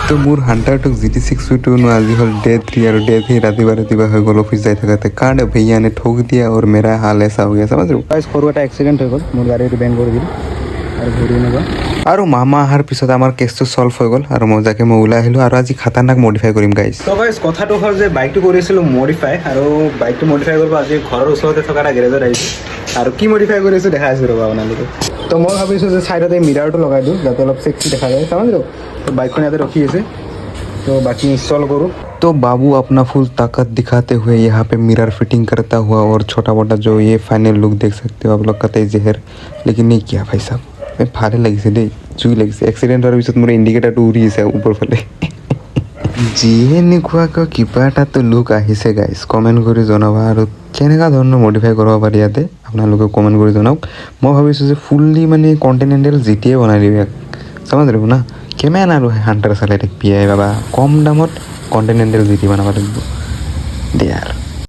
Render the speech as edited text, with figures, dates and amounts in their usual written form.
তো মোৰ হাণ্টাৰটোক GT6 আজি হ'ল ডে 3 আৰু ডে 3 ৰাতিপুৱা হৈ গ'ল অফিচ যাই থাকোঁতে কাণ্ড ভैया ने ठोक दिया और मेरा हाल ऐसा हो गया समझ रहे हो गाइस সৰু এটা এক্সিডেণ্ট হৈ গ'ল মোৰ গাড়ীটো বেন কৰি দিল আৰু ঘূৰি নগ'ল আৰু মামা অহাৰ পিছত আমাৰ কেছটো ছল্ভ হৈ গ'ল আৰু মজাকে মই ওলাই আহিলোঁ আৰু আজি খাতাৰনাক মডিফাই কৰিম গাইছ তো গাইছ কথাটো হ'ল যে বাইকটো কৰিছিলোঁ মডিফাই আৰু বাইকটো মডিফাই কৰিব আজি ঘৰৰ ওচৰতে থকা এটা গেৰেজত আহিছোঁ আৰু কি মডিফাই কৰিছোঁ দেখাই আছোঁ ৰ'বা আপোনালোকে তো মই ভাবিছোঁ যে ছাইডতে মিৰাৰটো লগাই দিওঁ যাতে অলপ চেক্সি দেখা যায় समझ रहे हो तो বাইকখন ইয়াতে ৰখি আছে तो बाकी इंस्टॉल करूँ तो बाबू अपना फुल ताकत दिखाते हुए यहाँ पे मिरर फिटिंग करता हुआ और छोटा मोटा जो ये फाइनल लुक देख सकते हो आप लोग कतई जहर लेकिन नहीं किया भाई साहब मैं फाड़े लगी देई चुई लगी एक्सीडेंट होৱাৰ পিছত মোৰ ইণ্ডিকেটাৰটো উৰি আছে ওপৰ ফালে যিয়ে নোখোৱাকৈ কিবা এটাতো লুক আহিছে গাইছ কমেণ্ট কৰি জনাবা আৰু কেনেকুৱা ধৰণৰ মডিফাই কৰিব পাৰি ইয়াতে আপোনালোকে কমেণ্ট কৰি জনাওক মই ভাবিছোঁ যে ফুল্লি মানে কণ্টিনেণ্টেল জিটিয়ে বনাই দিওঁ ইয়াক समझ रहे हो ना কিমান আৰু হাণ্টাৰ চালাই থাকিবি বাবা কম দামত কণ্টিনেণ্টেল জিটি বনাব লাগিব দে আৰু